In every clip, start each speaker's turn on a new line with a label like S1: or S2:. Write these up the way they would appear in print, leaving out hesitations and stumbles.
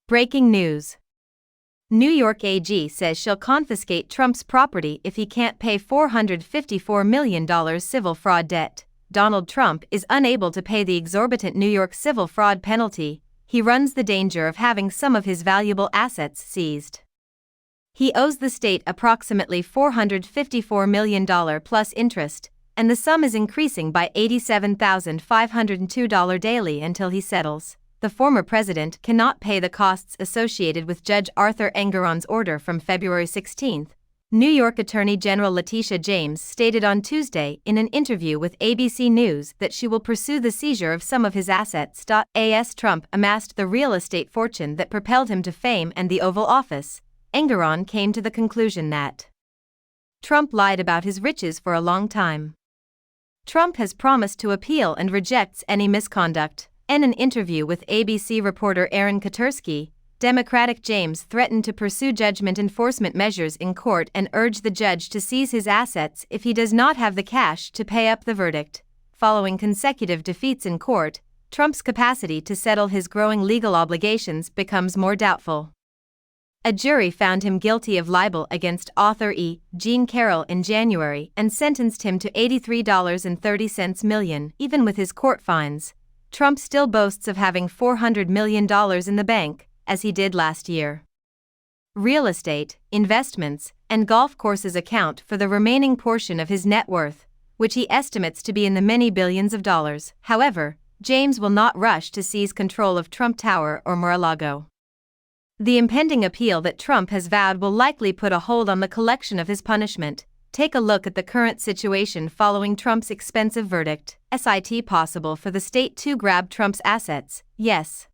S1: Breaking news. New York AG says she'll confiscate Trump's property if he can't pay $454 million civil fraud debt. Donald Trump is unable to pay the exorbitant New York civil fraud penalty. He runs the danger of having some of his valuable assets seized. He owes the state approximately $454 million plus interest, and the sum is increasing by $87,502 daily until he settles. The former president cannot pay the costs associated with Judge Arthur Engoron's order from February 16. New York Attorney General Letitia James stated on Tuesday in an interview with ABC News that she will pursue the seizure of some of his assets. As Trump amassed the real estate fortune that propelled him to fame and the Oval Office, Engoron came to the conclusion that Trump lied about his riches for a long time. Trump has promised to appeal and rejects any misconduct. In an interview with ABC reporter Aaron Katursky, Democratic James threatened to pursue judgment enforcement measures in court and urge the judge to seize his assets if he does not have the cash to pay up the verdict. Following consecutive defeats in court, Trump's capacity to settle his growing legal obligations becomes more doubtful. A jury found him guilty of libel against author Jean Carroll in January and sentenced him to $83.30 million. Even with his court fines, Trump still boasts of having $400 million in the bank, as he did last year. Real estate, investments, and golf courses account for the remaining portion of his net worth, which he estimates to be in the many billions of dollars. However, James will not rush to seize control of Trump Tower or Mar-a-Lago. The impending appeal that Trump has vowed will likely put a hold on the collection of his punishment. Take a look at the current situation following Trump's expensive verdict. Is it possible for the state to grab Trump's assets? Yes.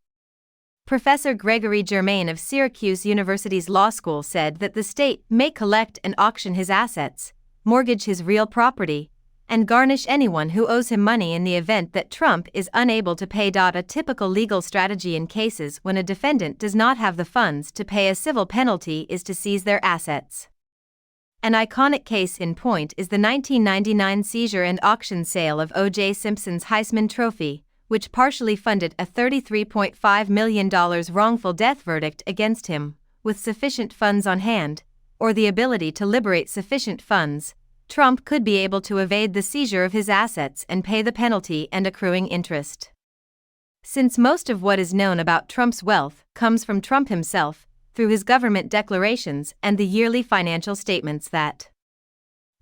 S1: Professor Gregory Germain of Syracuse University's law school said that the state may collect and auction his assets, mortgage his real property, and garnish anyone who owes him money in the event that Trump is unable to pay. A typical legal strategy in cases when a defendant does not have the funds to pay a civil penalty is to seize their assets. An iconic case in point is the 1999 seizure and auction sale of O.J. Simpson's Heisman Trophy, which partially funded a $33.5 million wrongful death verdict against him. With sufficient funds on hand, or the ability to liberate sufficient funds, Trump could be able to evade the seizure of his assets and pay the penalty and accruing interest. Since most of what is known about Trump's wealth comes from Trump himself, through his government declarations and the yearly financial statements that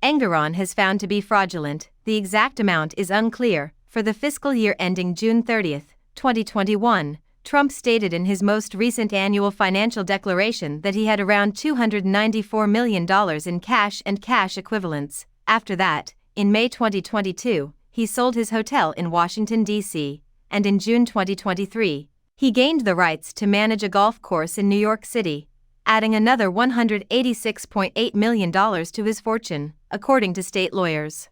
S1: Engoron has found to be fraudulent, the exact amount is unclear. For the fiscal year ending June 30, 2021, Trump stated in his most recent annual financial declaration that he had around $294 million in cash and cash equivalents. After that, in May 2022, he sold his hotel in Washington, D.C., and in June 2023, he gained the rights to manage a golf course in New York City, adding another $186.8 million to his fortune, according to state lawyers.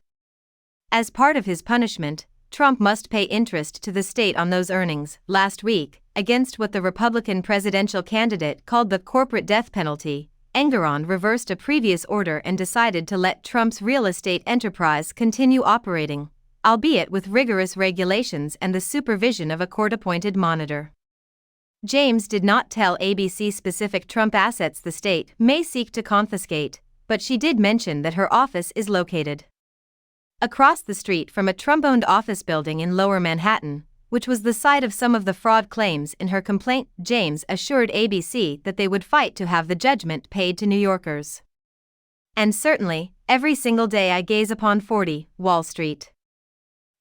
S1: As part of his punishment, Trump must pay interest to the state on those earnings. Last week, against what the Republican presidential candidate called the corporate death penalty, Engoron reversed a previous order and decided to let Trump's real estate enterprise continue operating, albeit with rigorous regulations and the supervision of a court-appointed monitor. James did not tell ABC specific Trump assets the state may seek to confiscate, but she did mention that her office is located across the street from a Trump-owned office building in Lower Manhattan, which was the site of some of the fraud claims in her complaint. James assured ABC that they would fight to have the judgment paid to New Yorkers. And certainly, every single day I gaze upon 40 Wall Street.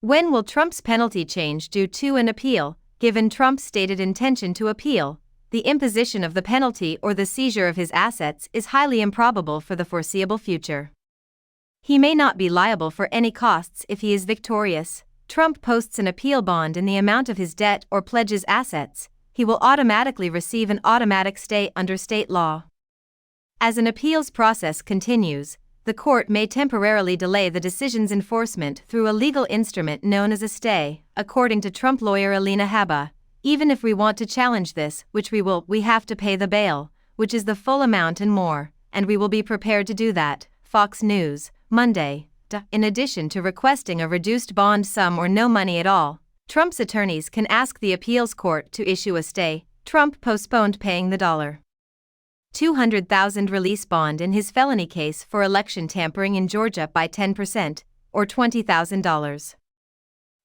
S1: When will Trump's penalty change due to an appeal? Given Trump's stated intention to appeal, the imposition of the penalty or the seizure of his assets is highly improbable for the foreseeable future. He may not be liable for any costs if he is victorious. Trump posts an appeal bond in the amount of his debt or pledges assets, he will automatically receive an automatic stay under state law. As an appeals process continues, the court may temporarily delay the decision's enforcement through a legal instrument known as a stay, according to Trump lawyer Alina Habba. Even if we want to challenge this, which we will, we have to pay the bail, which is the full amount and more, and we will be prepared to do that. Fox News, Monday. In addition to requesting a reduced bond sum or no money at all, Trump's attorneys can ask the appeals court to issue a stay. Trump postponed paying the $200,000 release bond in his felony case for election tampering in Georgia by 10%, or $20,000.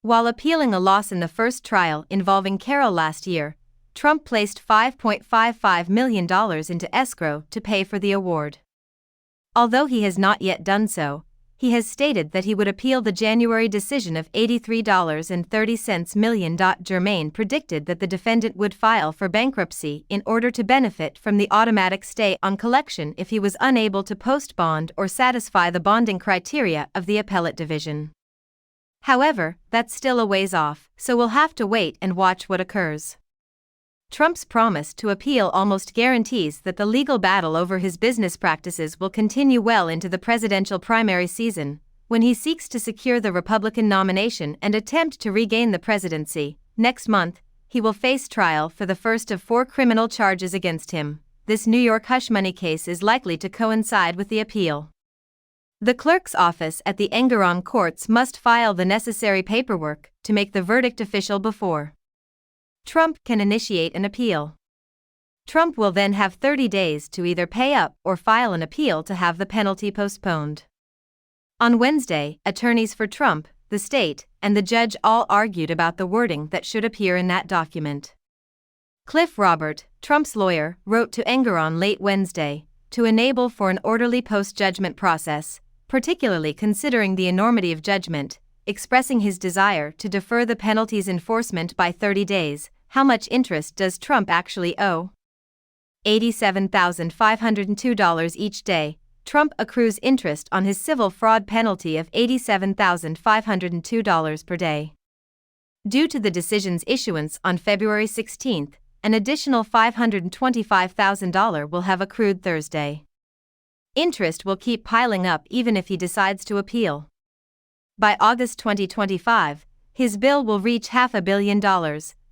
S1: While appealing a loss in the first trial involving Carroll last year, Trump placed $5.55 million into escrow to pay for the award. Although he has not yet done so, he has stated that he would appeal the January decision of $83.30 million. Germain predicted that the defendant would file for bankruptcy in order to benefit from the automatic stay on collection if he was unable to post bond or satisfy the bonding criteria of the appellate division. However, that's still a ways off, so we'll have to wait and watch what occurs. Trump's promise to appeal almost guarantees that the legal battle over his business practices will continue well into the presidential primary season, when he seeks to secure the Republican nomination and attempt to regain the presidency. Next month, he will face trial for the first of 4 criminal charges against him. This New York hush money case is likely to coincide with the appeal. The clerk's office at the Engoron courts must file the necessary paperwork to make the verdict official before Trump can initiate an appeal. Trump will then have 30 days to either pay up or file an appeal to have the penalty postponed. On Wednesday, attorneys for Trump, the state, and the judge all argued about the wording that should appear in that document. Cliff Robert, Trump's lawyer, wrote to Engoron late Wednesday to enable for an orderly post-judgment process, particularly considering the enormity of judgment, expressing his desire to defer the penalty's enforcement by 30 days. How much interest does Trump actually owe? $87,502 each day. Trump accrues interest on his civil fraud penalty of $87,502 per day. Due to the decision's issuance on February 16, an additional $525,000 will have accrued Thursday. Interest will keep piling up even if he decides to appeal. By August 2025, his bill will reach $500 million,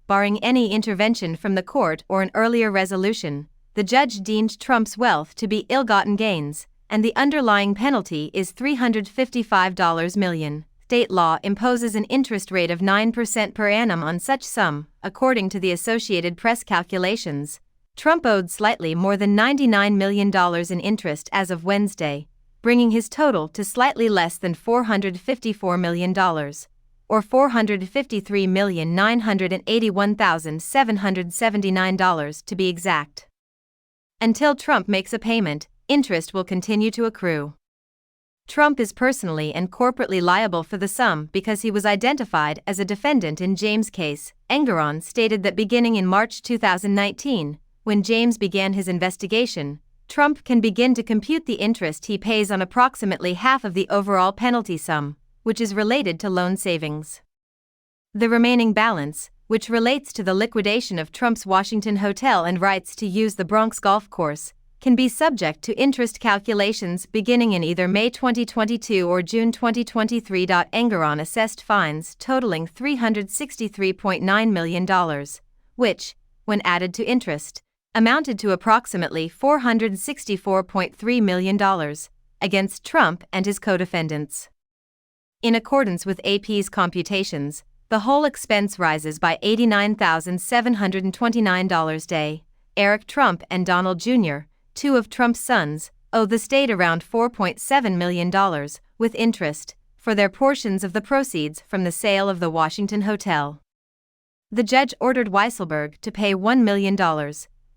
S1: barring any intervention from the court or an earlier resolution. The judge deemed Trump's wealth to be ill-gotten gains, and the underlying penalty is $355 million. State law imposes an interest rate of 9% per annum on such sum, according to the Associated Press calculations. Trump owed slightly more than $99 million in interest as of Wednesday, bringing his total to slightly less than $454 million, or $453,981,779 to be exact. Until Trump makes a payment, interest will continue to accrue. Trump is personally and corporately liable for the sum because he was identified as a defendant in James' case. Engoron stated that beginning in March 2019, when James began his investigation, Trump can begin to compute the interest he pays on approximately half of the overall penalty sum, which is related to loan savings. The remaining balance, which relates to the liquidation of Trump's Washington hotel and rights to use the Bronx golf course, can be subject to interest calculations beginning in either May 2022 or June 2023. Engoron assessed fines totaling $363.9 million, which, when added to interest, amounted to approximately $464.3 million, against Trump and his co-defendants. In accordance with AP's computations, the whole expense rises by $89,729 day. Eric Trump and Donald Jr., 2 of Trump's sons, owe the state around $4.7 million, with interest, for their portions of the proceeds from the sale of the Washington hotel. The judge ordered Weisselberg to pay $1 million,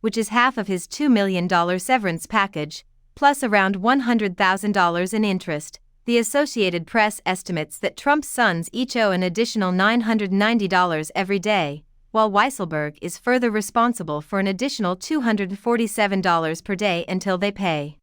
S1: which is half of his $2 million severance package, plus around $100,000 in interest. The Associated Press estimates that Trump's sons each owe an additional $990 every day, while Weisselberg is further responsible for an additional $247 per day until they pay.